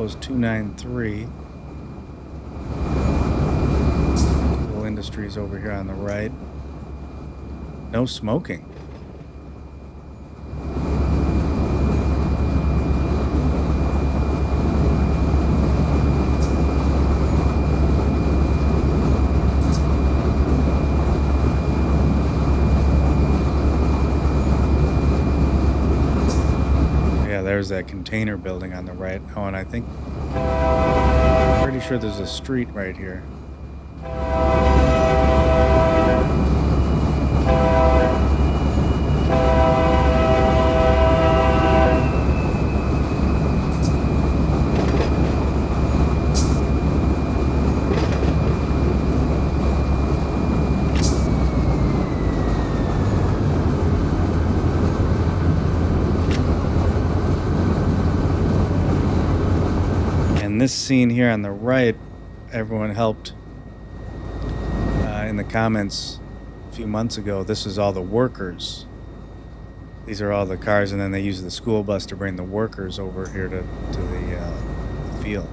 Post 293. Little Industries over here on the right. No smoking. There's that container building on the right. Oh, and I think, pretty sure there's a street right here. This scene here on the right, everyone helped in the comments a few months ago. This is all the workers. These are all the cars, and then they use the school bus to bring the workers over here to the field.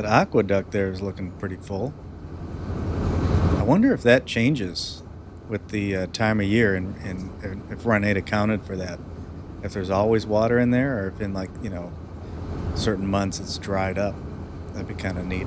Aqueduct there is looking pretty full. I wonder if that changes with the time of year, and if Run 8 accounted for that. If there's always water in there, or if in, like, you know, certain months it's dried up. That'd be kind of neat.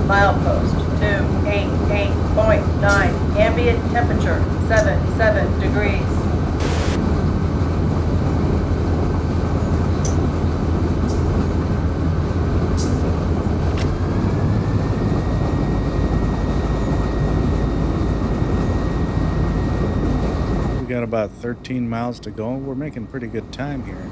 Milepost 288.9. Ambient temperature 77 degrees. We got about 13 miles to go. We're making pretty good time here.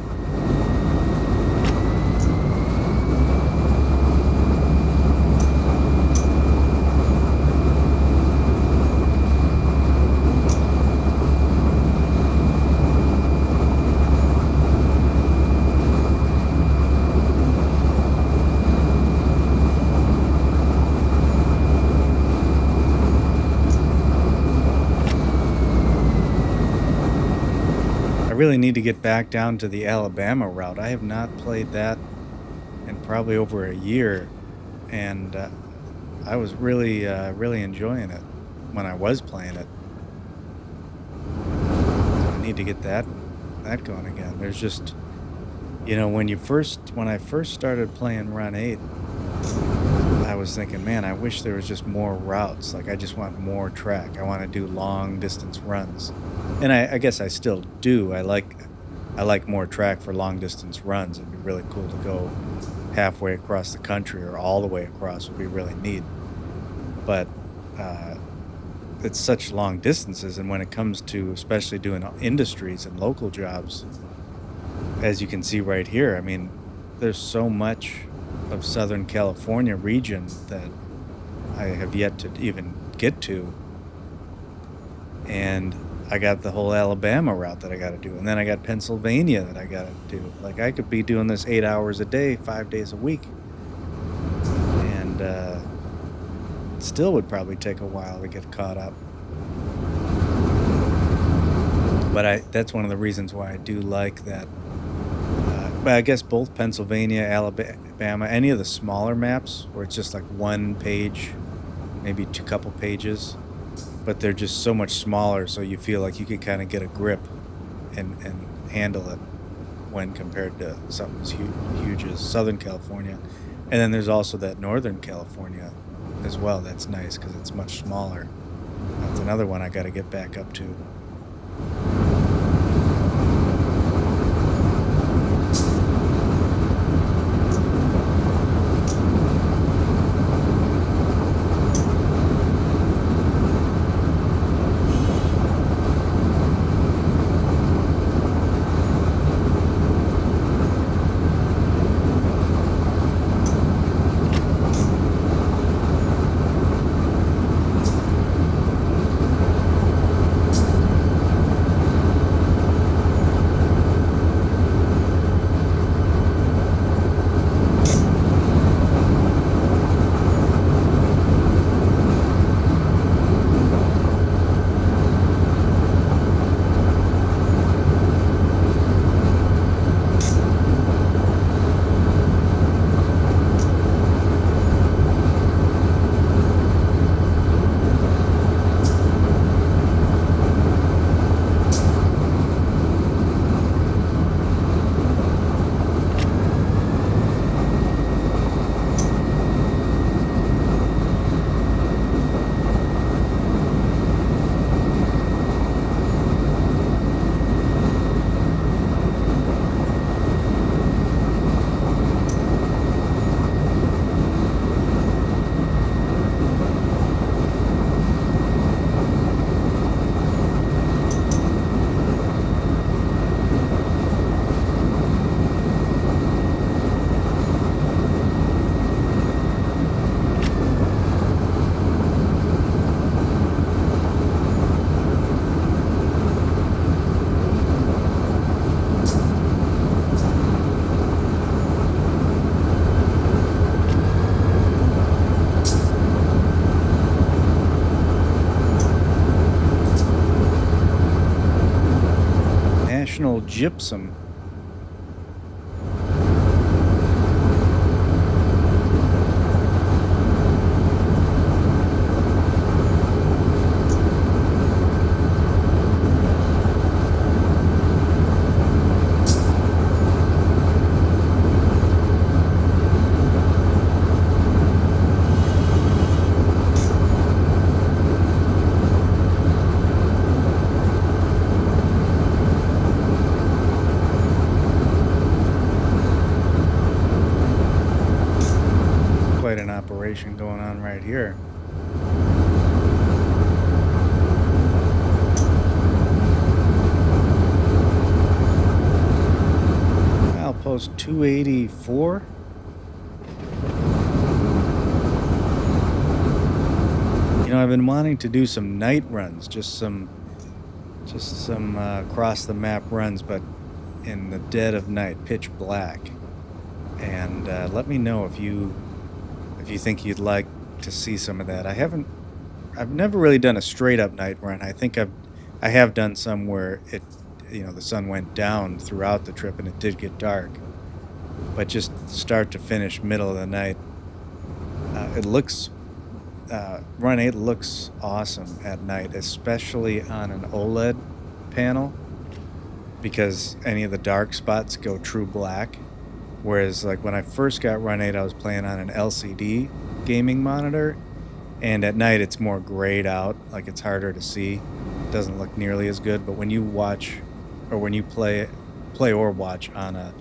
really need to get back down to the Alabama route. I have not played that in probably over a year, and I was really enjoying it when I was playing it. So I need to get that going again. There's just, when I first started playing Run 8, I was thinking, man, I wish there was just more routes. Like, I just want more track. I want to do long distance runs, and I guess I still do. I like more track for long distance runs. It'd be really cool to go halfway across the country or all the way across would be really neat. But uh, it's such long distances, and when it comes to especially doing industries and local jobs, as you can see right here, I mean, there's so much of Southern California region that I have yet to even get to, and I got the whole Alabama route that I got to do, and then I got Pennsylvania that I got to do. Like, I could be doing this 8 hours a day, 5 days a week, and it still would probably take a while to get caught up. But that's one of the reasons why I do like that. But I guess both Pennsylvania, Alabama, any of the smaller maps where it's just like one page, maybe two couple pages, but they're just so much smaller, so you feel like you can kind of get a grip and handle it when compared to something as huge as Southern California. And then there's also that Northern California as well. That's nice because it's much smaller. That's another one I got to get back up to. National Gypsum. Quite an operation going on right here. Milepost 284. I've been wanting to do some night runs, just some across the map runs, but in the dead of night, pitch black. And let me know if you think you'd like to see some of that. I've never really done a straight up night run. I think I have done some where the sun went down throughout the trip and it did get dark. But just start to finish, middle of the night, it looks, Run 8 looks awesome at night, especially on an OLED panel, because any of the dark spots go true black. Whereas like when I first got Run 8, I was playing on an LCD gaming monitor, and at night it's more grayed out, like it's harder to see. It doesn't look nearly as good. But when you watch, or when you play or watch on a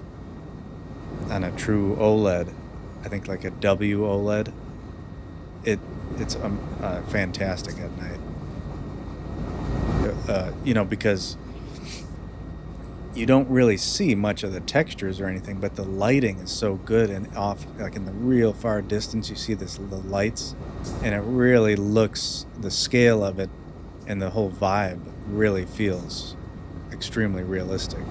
true OLED, I think like a W OLED, it's fantastic at night. Because you don't really see much of the textures or anything, but the lighting is so good, and off, like in the real far distance, you see the lights, and it really looks, the scale of it and the whole vibe really feels extremely realistic.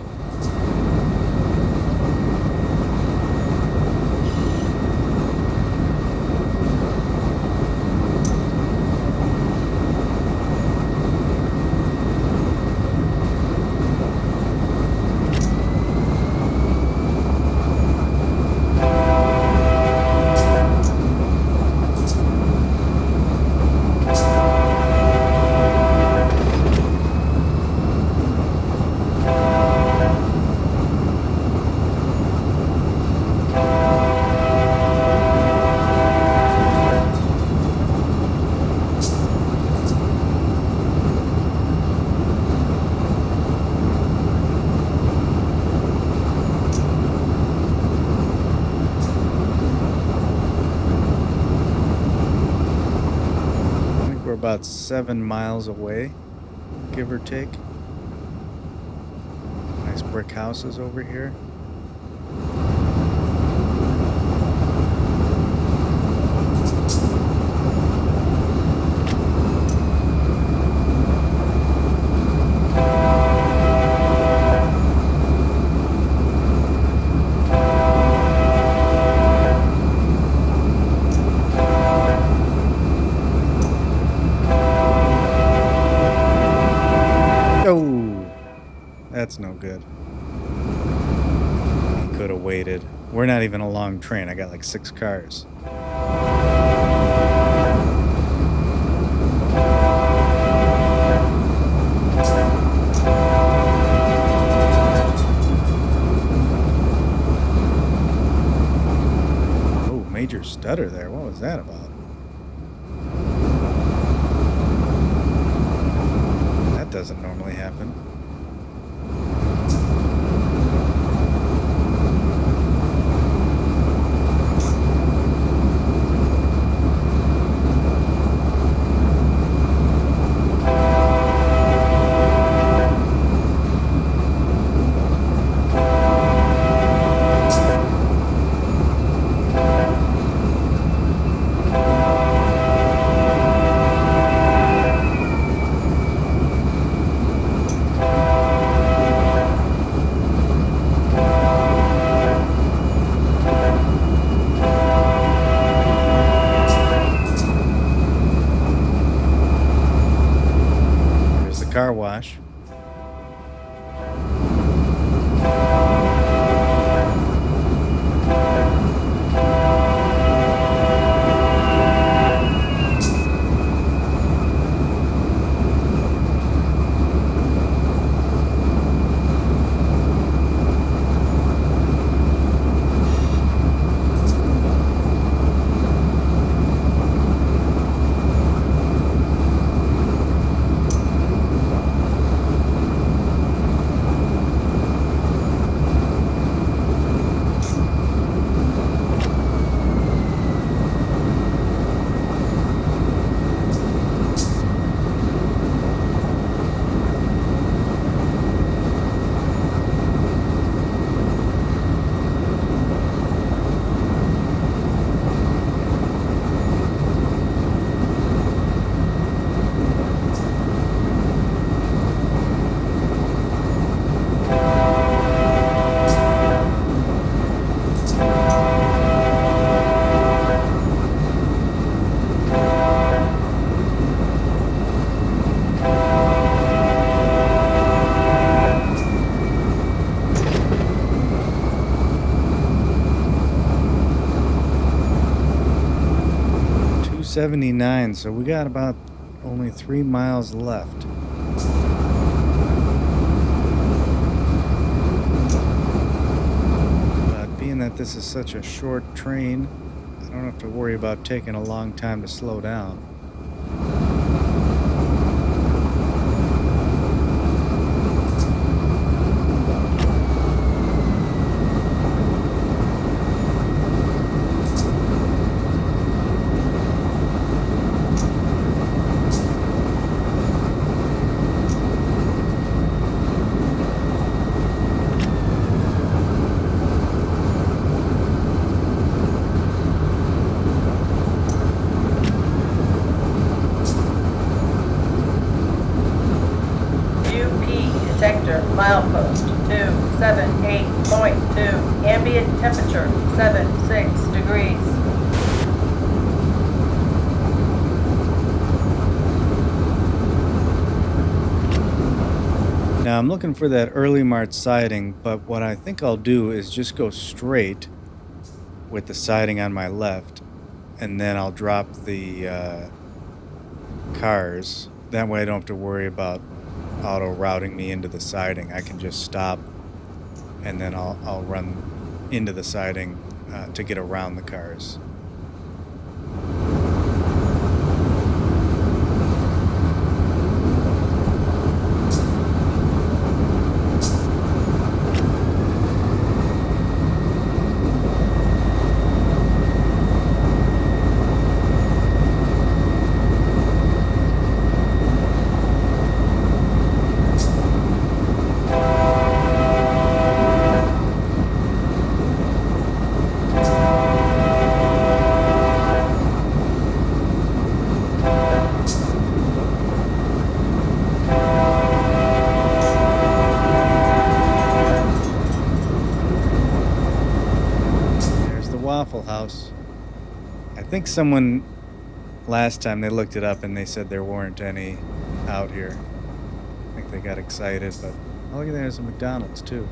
About 7 miles away, give or take. Nice brick houses over here. That's no good. He could have waited. We're not even a long train. I got like 6 cars. Oh, major stutter there. What was that about? That doesn't normally happen. 279, so we got about only 3 miles left. But being that this is such a short train, I don't have to worry about taking a long time to slow down. Detector, milepost 278.2, ambient temperature 76 degrees. Now I'm looking for that Earlimart siding, but what I think I'll do is just go straight with the siding on my left, and then I'll drop the cars. That way I don't have to worry about auto routing me into the siding. I can just stop, and then I'll run into the siding to get around the cars. Waffle House. I think someone last time they looked it up and they said there weren't any out here. I think they got excited, but oh, look at there's a McDonald's too.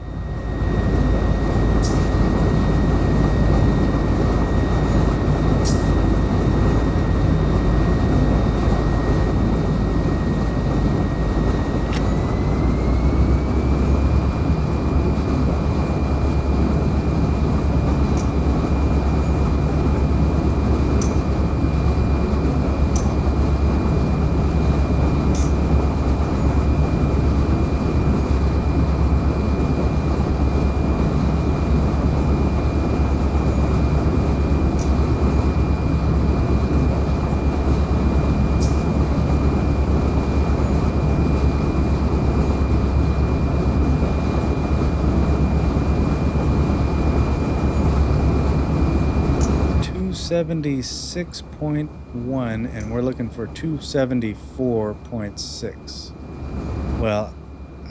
.1, and we're looking for 274.6. Well,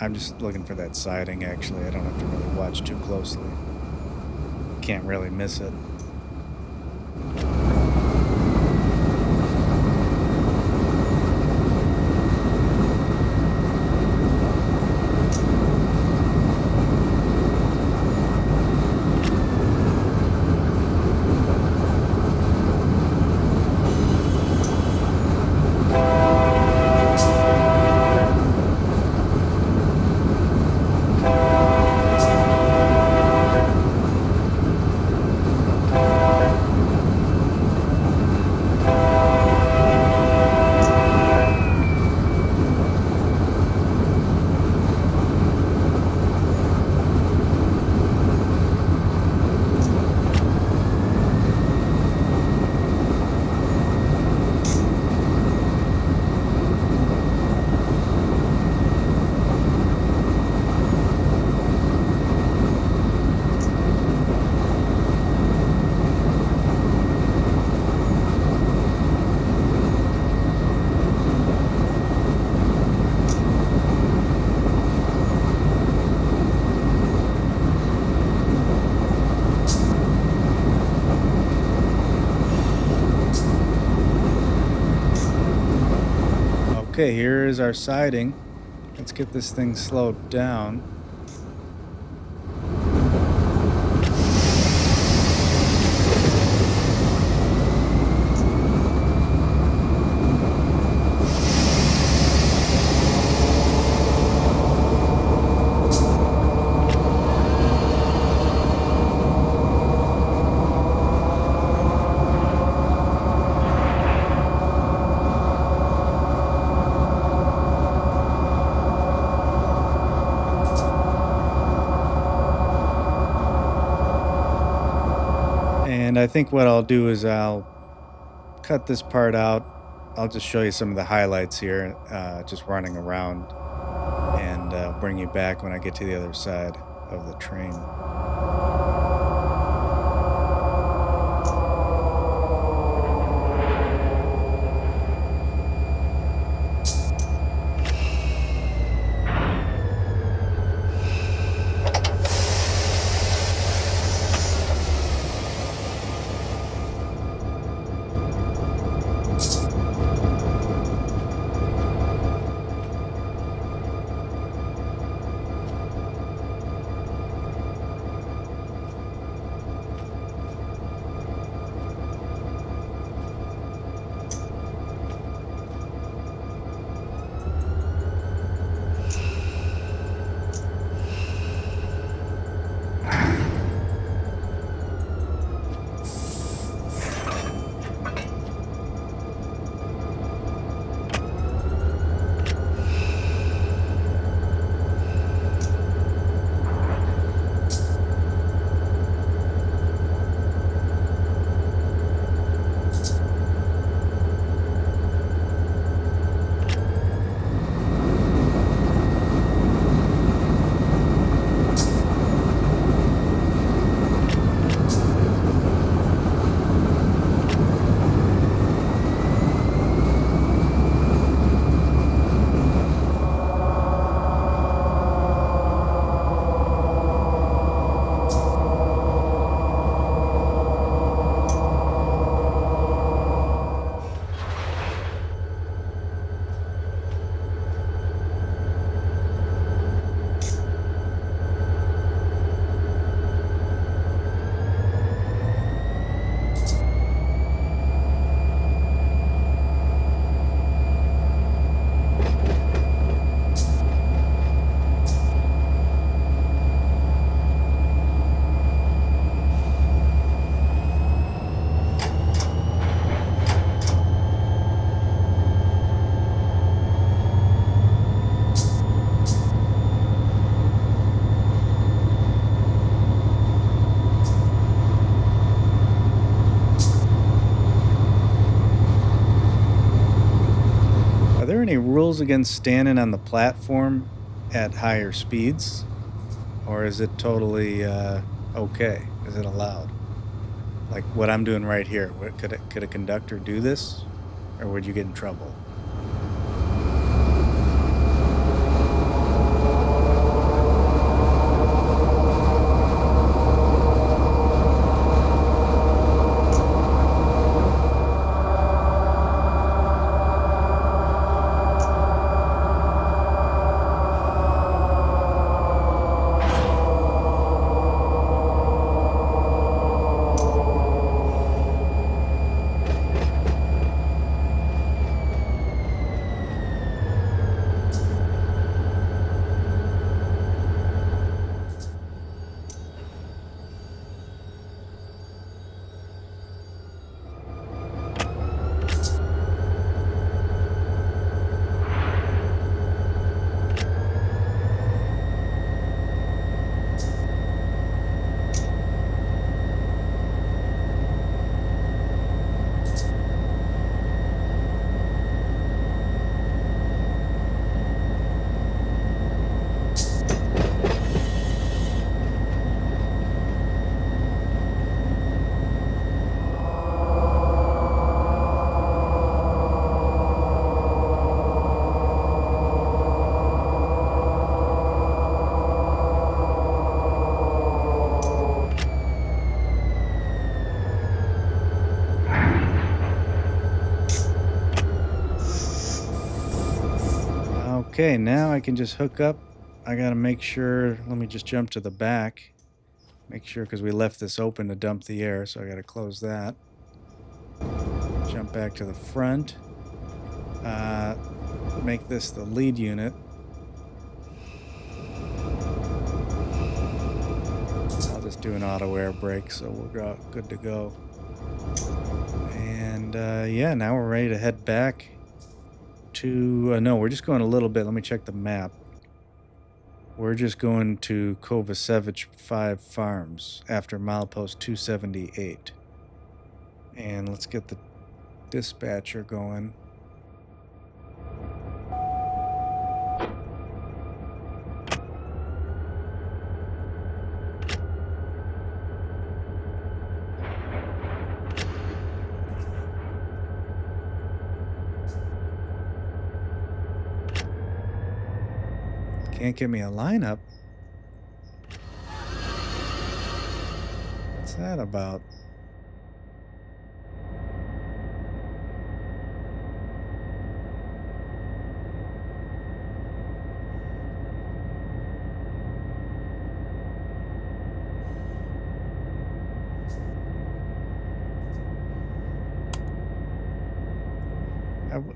I'm just looking for that siding, actually. I don't have to really watch too closely. Can't really miss it. Okay, here is our siding. Let's get this thing slowed down. And I think what I'll do is I'll cut this part out. I'll just show you some of the highlights here, just running around, and bring you back when I get to the other side of the train. Are there any rules against standing on the platform at higher speeds? Or is it totally okay? Is it allowed? Like what I'm doing right here. Could a conductor do this? Or would you get in trouble? Okay, now I can just hook up. I gotta make sure, let me just jump to the back. Make sure, because we left this open to dump the air, so I gotta close that. Jump back to the front. Make this the lead unit. I'll just do an auto air brake, so we're good to go. And yeah, now we're ready to head back to, no, we're just going a little bit. Let me check the map. We're just going to Kovacevic 5 Farms after milepost 278. And let's get the dispatcher going. Can't get me a lineup. What's that about?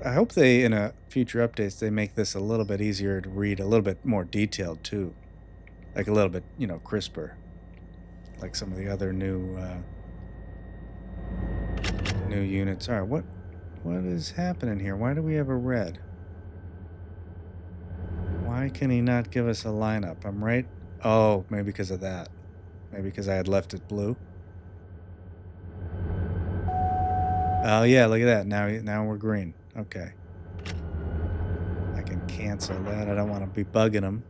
I hope they, in a future updates, they make this a little bit easier to read, a little bit more detailed too, like a little bit, crisper, like some of the other new units. All right, what is happening here? Why do we have a red? Why can he not give us a lineup? I'm right. Oh, maybe because of that. Maybe because I had left it blue. Oh yeah, look at that. Now we're green. Okay. I can cancel that. I don't want to be bugging them.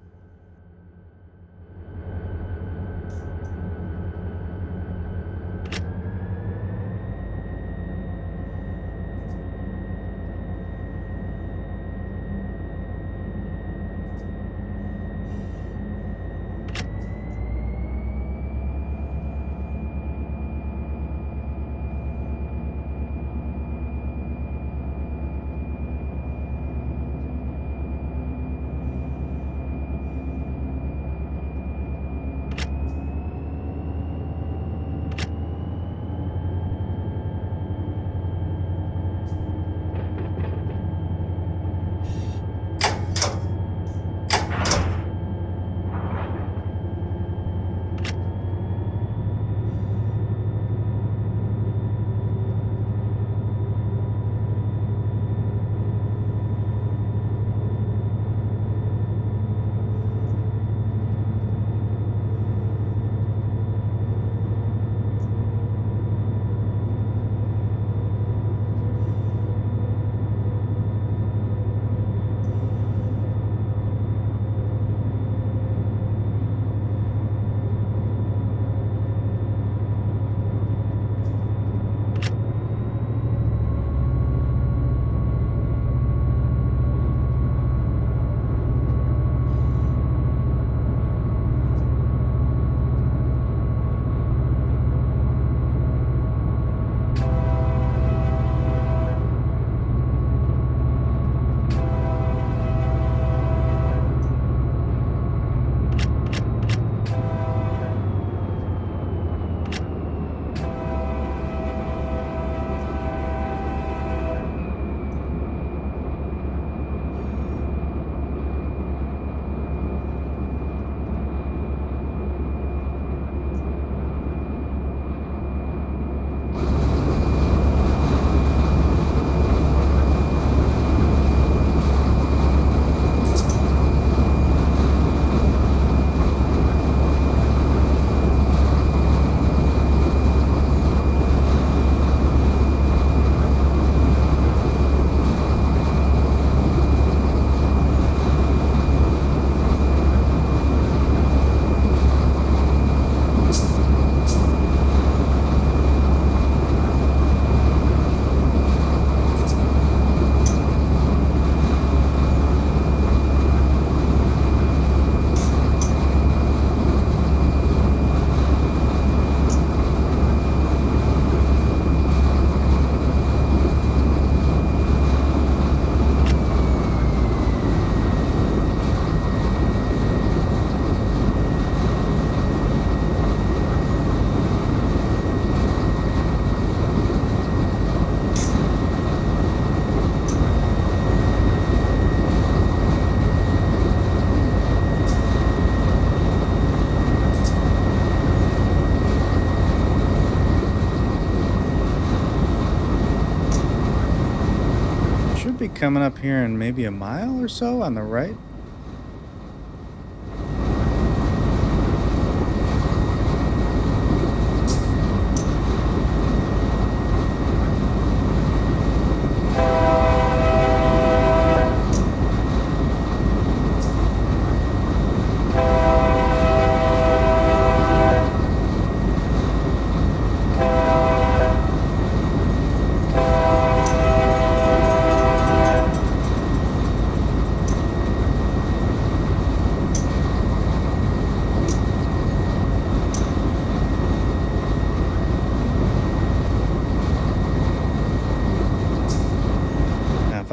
Be coming up here in maybe a mile or so on the right.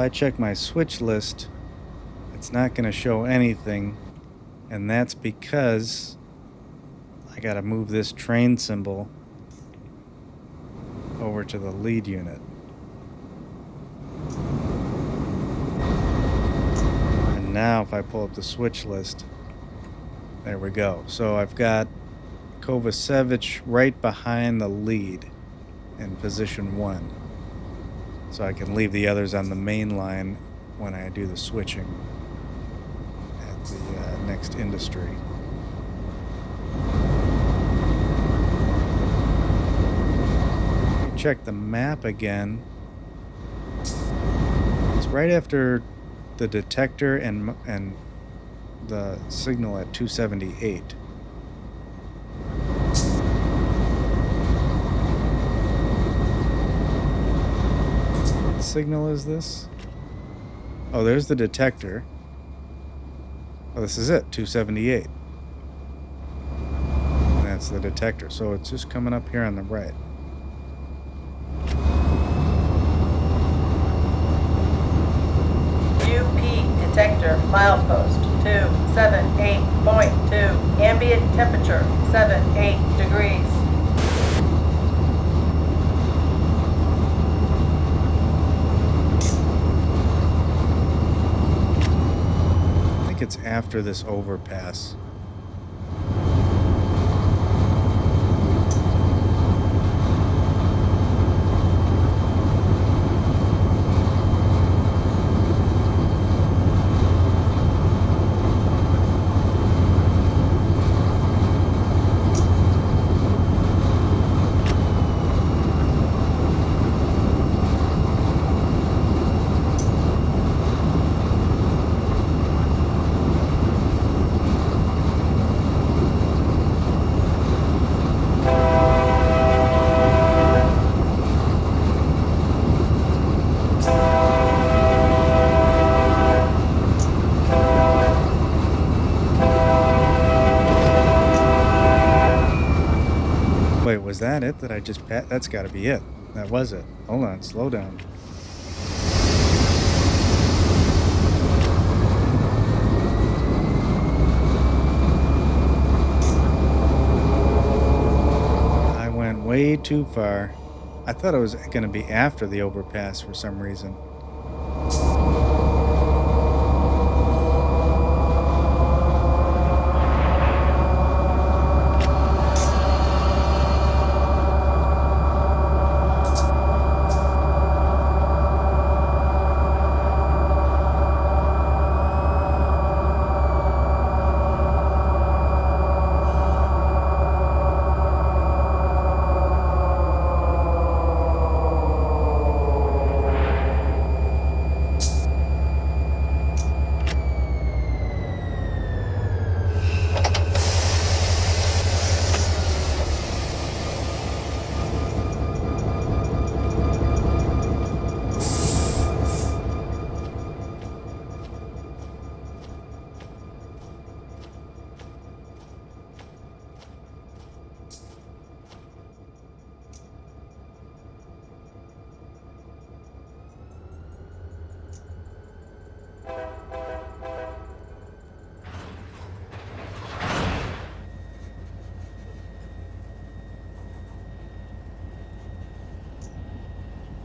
I check my switch list, it's not going to show anything, and that's because I got to move this train symbol over to the lead unit. And now if I pull up the switch list, there we go. So I've got Kovacevic right behind the lead in position 1. So I can leave the others on the main line when I do the switching at the next industry. Check the map again. It's right after the detector and the signal at 278. What signal is this? Oh, there's the detector. Oh, this is it, 278. And that's the detector. So it's just coming up here on the right. Detector, milepost 278.2, ambient temperature 78 degrees. I think it's after this overpass. Wait, was that it that I just passed? That's got to be it. That was it. Hold on, slow down. I went way too far. I thought it was going to be after the overpass for some reason.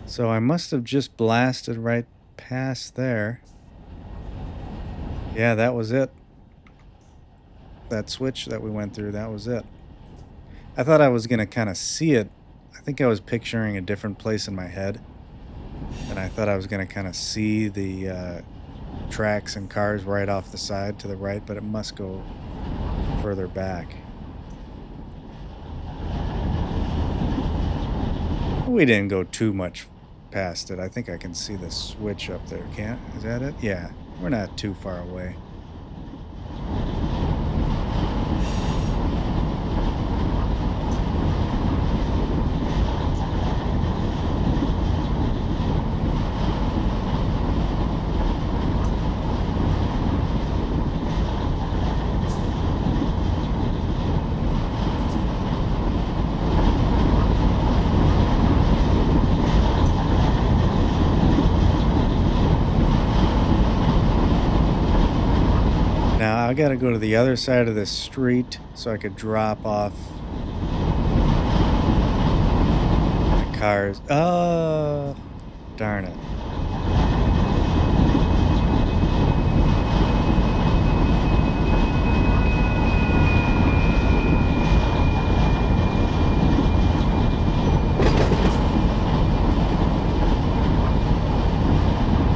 So I must have just blasted right past there. Yeah, that was it. That switch that we went through, that was it. I thought I was going to kind of see it. I think I was picturing a different place in my head. And I thought I was going to kind of see the tracks and cars right off the side to the right, but it must go further back. We didn't go too much past it. I think I can see the switch up there. Is that it? Yeah, we're not too far away. Now I gotta go to the other side of this street so I could drop off the cars. Oh, darn it.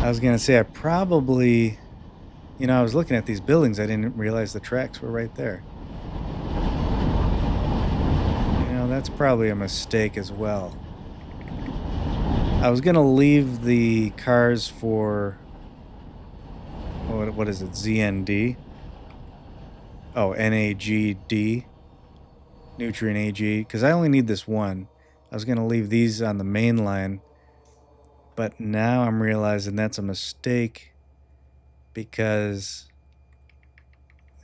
I was gonna say I probably, I was looking at these buildings. I didn't realize the tracks were right there. That's probably a mistake as well. I was gonna leave the cars for what is it? ZND? Oh, NAGD, Nutrient AG, because I only need this one. I was gonna leave these on the main line, but now I'm realizing that's a mistake because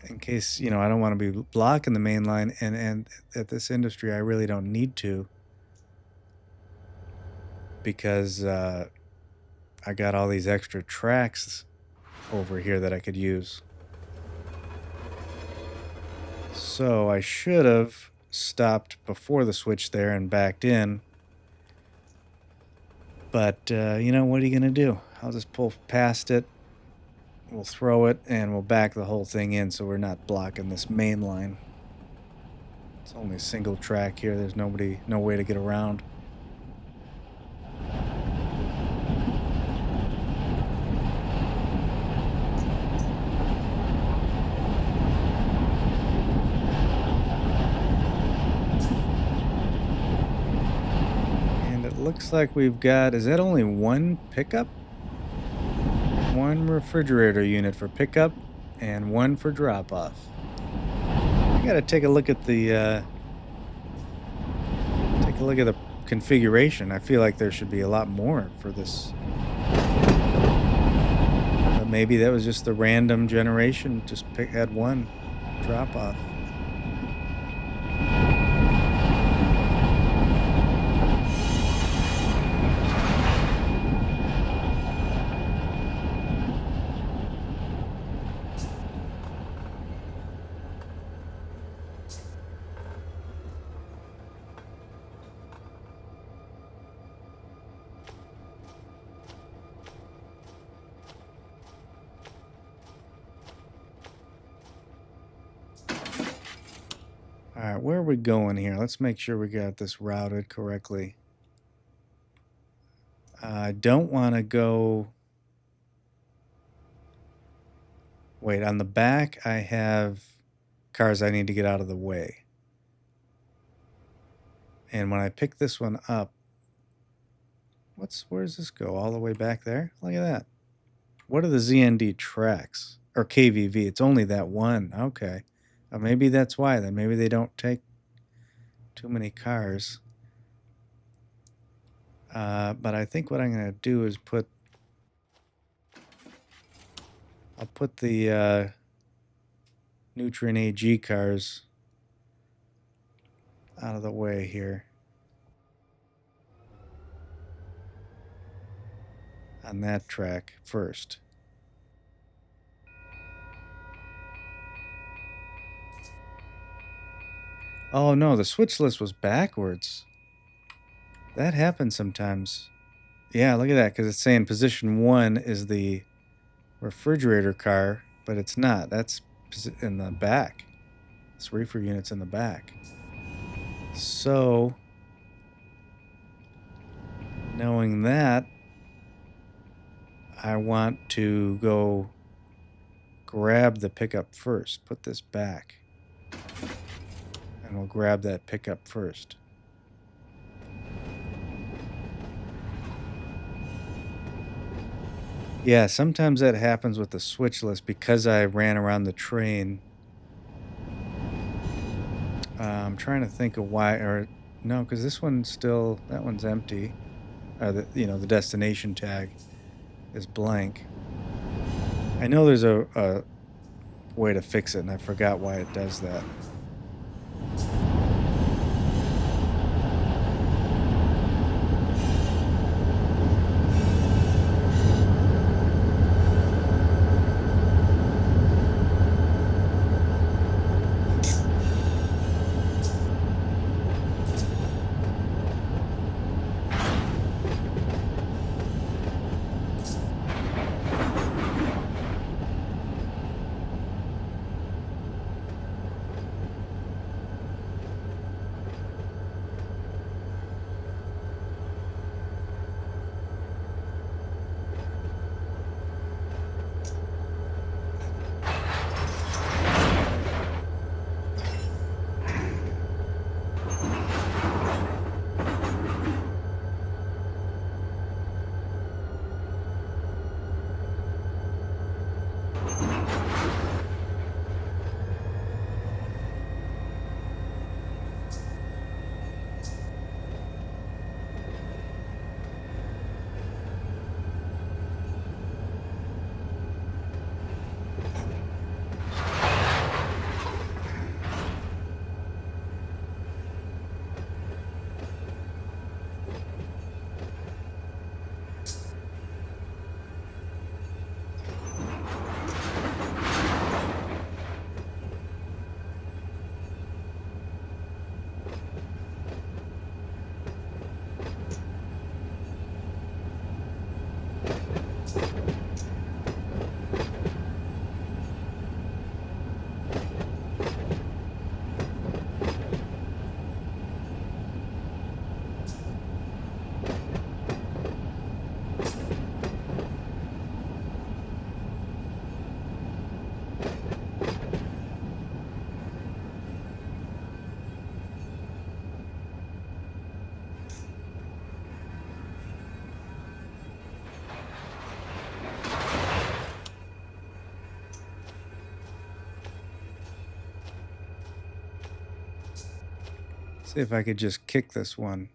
in case, I don't want to be blocking the main line, and at this industry I really don't need to, because I got all these extra tracks over here that I could use. So I should have stopped before the switch there and backed in. But, what are you going to do? I'll just pull past it. We'll throw it and we'll back the whole thing in so we're not blocking this main line. It's only a single track here. There's no way to get around. Looks like we've got, is that only one pickup? One refrigerator unit for pickup and one for drop-off. I gotta take a look at the configuration. I feel like there should be a lot more for this. But maybe that was just the random generation, just had one drop-off. All right, where are we going here? Let's make sure we got this routed correctly. I don't want to go... Wait, on the back I have cars I need to get out of the way. And when I pick this one up, where does this go? All the way back there? Look at that. What are the ZND tracks? Or KVV? It's only that one. Okay. Maybe that's why then. Maybe they don't take too many cars. But I think what I'm going to do is I'll put the Nutrient AG cars out of the way here. On that track first. Oh no, the switch list was backwards. That happens sometimes. Yeah, look at that, because it's saying position 1 is the refrigerator car, but it's not. That's in the back. This reefer unit's in the back. So, knowing that, I want to go grab the pickup first. Put this back. And we'll grab that pickup first. Yeah, sometimes that happens with the switch list because I ran around the train. I'm trying to think of why, or no, because this one's still, that one's empty. The destination tag is blank. I know there's a way to fix it, and I forgot why it does that. See if I could just kick this one.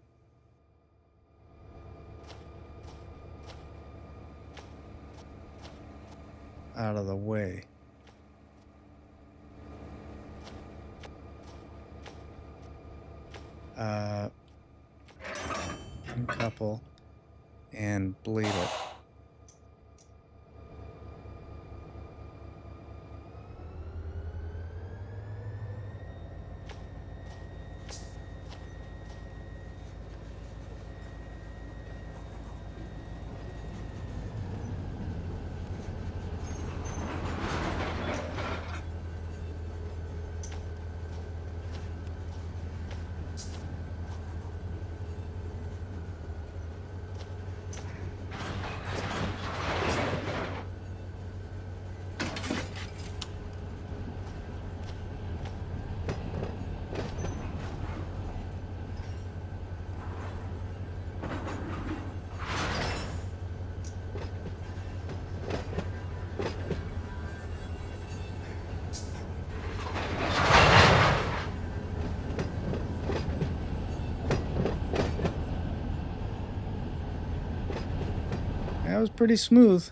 Out of the way. Uncouple and bleed it. That was pretty smooth.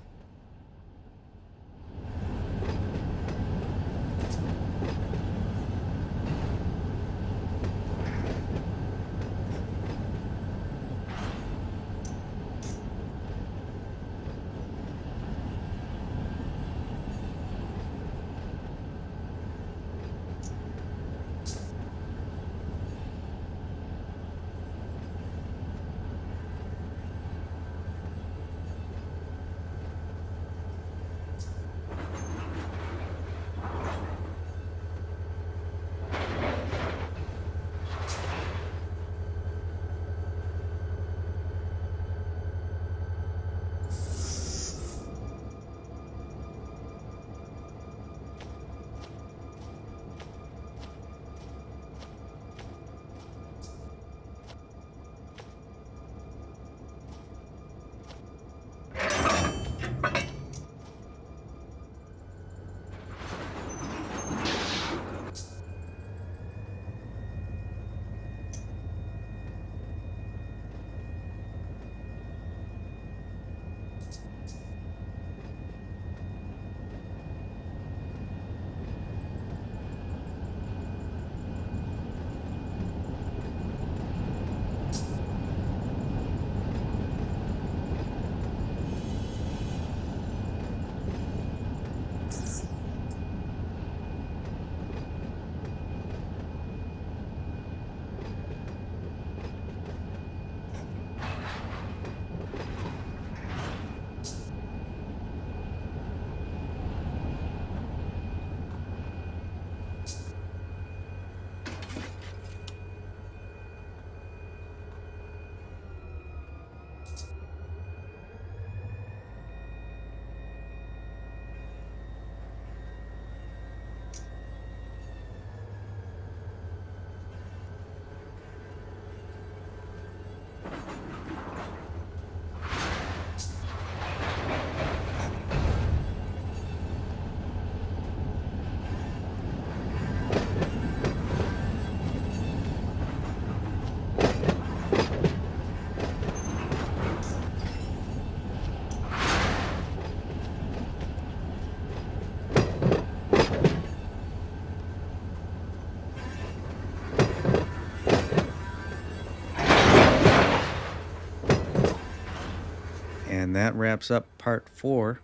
And that wraps up part 4.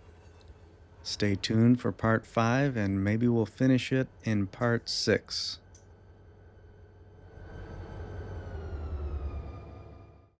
Stay tuned for part 5, and maybe we'll finish it in part 6.